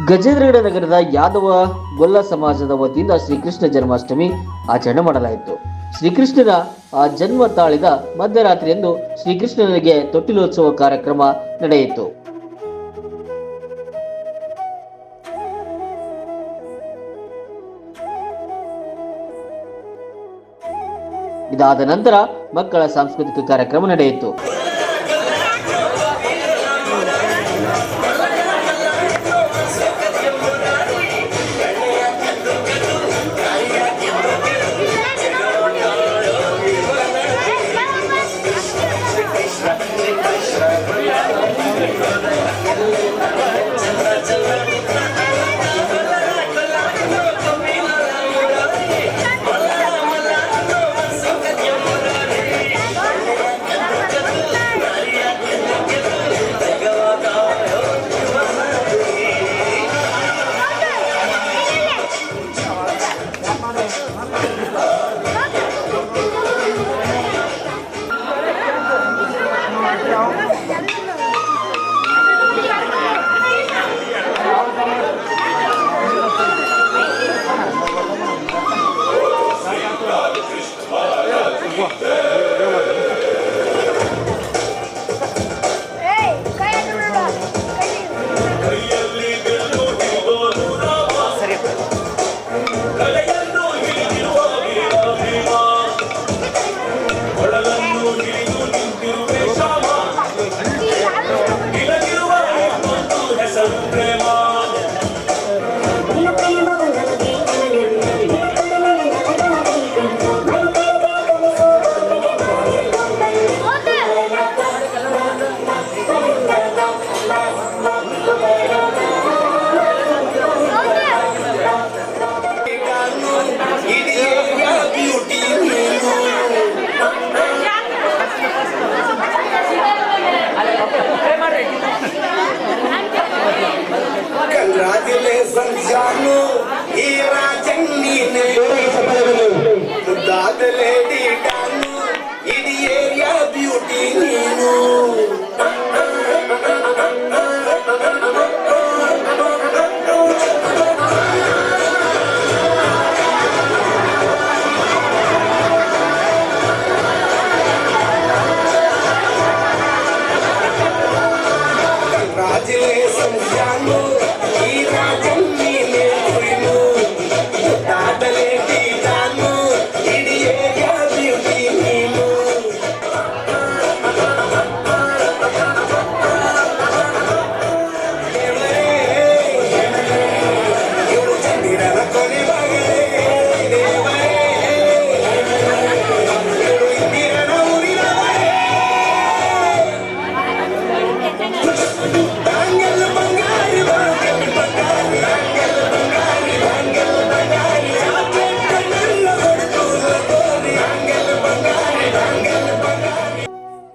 ಗಜೇಂದ್ರಗಡ ನಗರದ ಯಾದವ ಗೊಲ್ಲ ಸಮಾಜದ ವತಿಯಿಂದ ಶ್ರೀಕೃಷ್ಣ ಜನ್ಮಾಷ್ಟಮಿ ಆಚರಣೆ ಮಾಡಲಾಯಿತು. ಶ್ರೀಕೃಷ್ಣನ ಜನ್ಮ ತಾಳಿದ ಮಧ್ಯರಾತ್ರಿಯಂದು ಶ್ರೀಕೃಷ್ಣನಿಗೆ ತೊಟ್ಟಿಲೋತ್ಸವ ಕಾರ್ಯಕ್ರಮ ನಡೆಯಿತು. ಇದಾದ ನಂತರ ಮಕ್ಕಳ ಸಾಂಸ್ಕೃತಿಕ ಕಾರ್ಯಕ್ರಮ ನಡೆಯಿತು.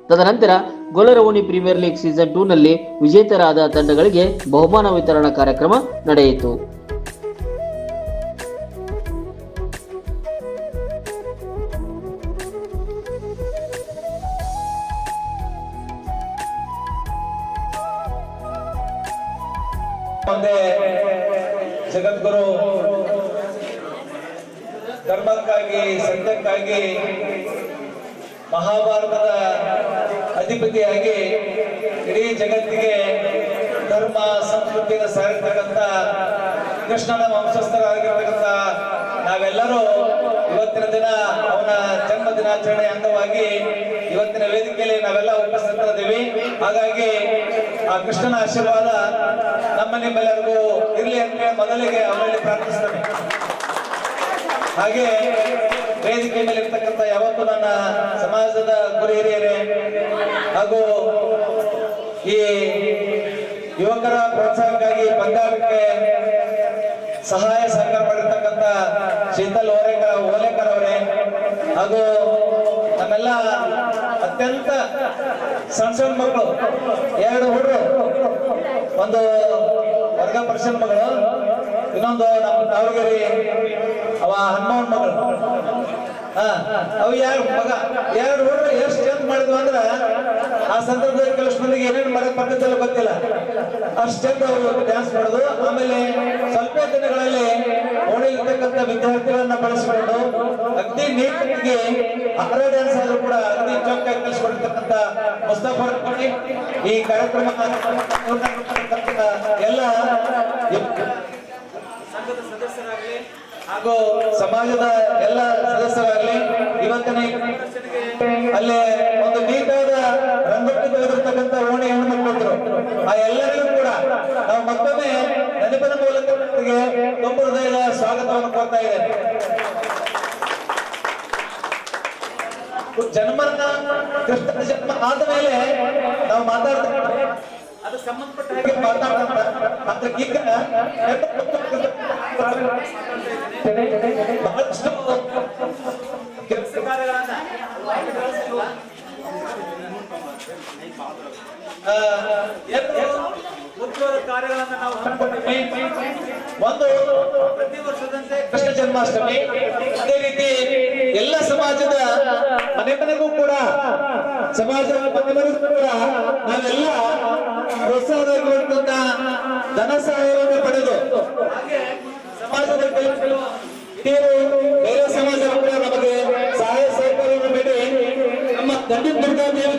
ತದನಂತರ ಗೊಲ್ಲರವೋಣಿ ಪ್ರೀಮಿಯರ್ ಲೀಗ್ ಸೀಸನ್ 2 ನಲ್ಲಿ ವಿಜೇತರಾದ ತಂಡಗಳಿಗೆ ಬಹುಮಾನ ವಿತರಣಾ ಕಾರ್ಯಕ್ರಮ ನಡೆಯಿತು. ಜಗದ್ಗುರು ಧರ್ಮಕ್ಕಾಗಿ ಸತ್ಯಕ್ಕಾಗಿ ಮಹಾಭಾರತದ ಅಧಿಪತಿಯಾಗಿ ಇಡೀ ಜಗತ್ತಿಗೆ ಧರ್ಮ ಸಂಸ್ಕೃತಿಯನ್ನು ಸಾರಿರ್ತಕ್ಕಂಥ ಕೃಷ್ಣನ ವಂಶಸ್ಥರಾಗಿರ್ತಕ್ಕಂಥ ನಾವೆಲ್ಲರೂ ಇವತ್ತಿನ ದಿನ ಅವನ ಜನ್ಮ ದಿನಾಚರಣೆ ಅಂಗವಾಗಿ ಇವತ್ತಿನ ವೇದಿಕೆಯಲ್ಲಿ ನಾವೆಲ್ಲ ಉಪಸ್ಥಿತರಿದ್ದೀವಿ. ಹಾಗಾಗಿ ಆ ಕೃಷ್ಣನ ಆಶೀರ್ವಾದ ನಮ್ಮ ನಿಮ್ಮೆಲ್ಲರಿಗೂ ಇರಲಿ ಅಂತ ಮೊದಲಿಗೆ ಅವರಲ್ಲಿ ಪ್ರಾರ್ಥಿಸ್ತೇನೆ. ಹಾಗೆ ವೇದಿಕೆ ಮೇಲೆ ಇರ್ತಕ್ಕಂಥ ಯಾವತ್ತು ನನ್ನ ಸಮಾಜದ ಗುರು ಹಿರಿಯರೇ ಹಾಗೂ ಈ ಯುವಕರ ಪ್ರೋತ್ಸಾಹಕ್ಕಾಗಿ ಪಂದ್ಯಾಟಕ್ಕೆ ಸಹಾಯ ಸಹಕಾರ ಮಾಡಿರ್ತಕ್ಕಂಥ ಶೀತಲ್ ಓಲೇಕರ್ ಅವರೇ ಹಾಗೂ ನಮ್ಮೆಲ್ಲ ಅತ್ಯಂತ ಸಣ್ಣ ಮಕ್ಕಳು 2 ಹುಡುಗರು, ಒಂದು ವರ್ಗ ಪರ್ಸನ್ ಮಗಳು, ಇನ್ನೊಂದು ನಮ್ಮ ತಾವಗಿರಿ ಅವ ಹನುಮನ್ ಮಗಳು. ಅವು ಯಾರು ಮಗ 2 ಹುಡುಗರು ಎಷ್ಟು ಚಂದ ಮಾಡಿದ್ವು ಅಂದ್ರ ಆ ಸಂದರ್ಭದಲ್ಲಿ ಕೆಲವು ಮಂದಿಗೆ ಏನೇನು ಮಾಡೋ ಪದ್ಧತಿ ಗೊತ್ತಿಲ್ಲ, ಅಷ್ಟೆಂದು ಅವರು ಡ್ಯಾನ್ಸ್ ಮಾಡೋದು. ಆಮೇಲೆ ಸ್ವಲ್ಪ ದಿನಗಳಲ್ಲಿ ಓಣಿರ್ತಕ್ಕಂಥ ವಿದ್ಯಾರ್ಥಿಗಳನ್ನ ಬಳಸಿಕೊಂಡು ಅಗ್ದಿ ನೀಟಿಗೆ ಅಗ್ರ ಡ್ಯಾನ್ಸ್ ಆದ್ರೂ ಕೂಡ ಅಗ್ದಿ ಚೌಕಾಗಿ ಕಲಿಸಿಕೊಂಡಿರ್ತಕ್ಕಂಥ ಮುಸ್ತಫರ್ ಕೋಟಿ ಈ ಕಾರ್ಯಕ್ರಮ ಎಲ್ಲ ಸಂಘದ ಸದಸ್ಯರಾಗಲಿ ಹಾಗೂ ಸಮಾಜದ ಎಲ್ಲ ಸದಸ್ಯರಾಗಲಿ ಇವತ್ತಿನ ಅಲ್ಲೇ ಒಂದು ನೀಟಾದ ರಂಗೋಲಿ ತೆಗೆದಿರ್ತಕ್ಕಂಥ ಓಣಿ ಹೆಣ್ಣು ಮಕ್ಕಳು ಆ ಎಲ್ಲರಿಗೂ ಕೂಡ ನಾವು ಮತ್ತೊಮ್ಮೆ ನೆನಪಿನ ಮೂಲಕ ತುಂಬ ಹೃದಯದ ಸ್ವಾಗತವನ್ನು ಕೋರ್ತಾ ಇದ್ದೇನೆ. ಜನ್ಮನ ಕೃಷ್ಣನ ಜನ್ಮ ಆದ ಮೇಲೆ ನಾವು ಮಾತಾಡ್ತಾ ಅದು ಸಂಬಂಧಪಟ್ಟ ಹಾಗೆ ಮಾತಾಡ್ತಾ ಈಗ ಬಹಳಷ್ಟು ಕೆಲಸ ಕಾರ್ಯಗಳನ್ನ ಉದ್ಯೋಗ ಕಾರ್ಯಗಳನ್ನ ನಾವು ಹಮ್ಮಿಕೊಂಡಿದ್ದೀವಿ. ಒಂದು ಪ್ರತಿ ವರ್ಷದಂತೆ ಕೃಷ್ಣ ಜನ್ಮಾಷ್ಟಮಿ, ಅದೇ ರೀತಿ ಎಲ್ಲ ಸಮಾಜದ ಮನೆ ಮನೆಗೂ ಕೂಡ ಸಮಾಜದ ಮನೆ ಮನೆಗೂ ಕೂಡ ನಾವೆಲ್ಲ ಪ್ರೋತ್ಸಾಹವಾಗಿರುವಂತ ಧನ ಸಹಾಯವನ್ನು ಪಡೆದು ಹಾಗೆ ಸಮಾಜದ ಕೆಲವು ಬೇರೆ ಸಮಾಜ ಕೂಡ ನಮಗೆ ಸಹಾಯ ಸಹಕಾರವನ್ನು ನೀಡಿ ನಮ್ಮ ದಂಡಿ ದುರ್ಗಾ ದೇವಿ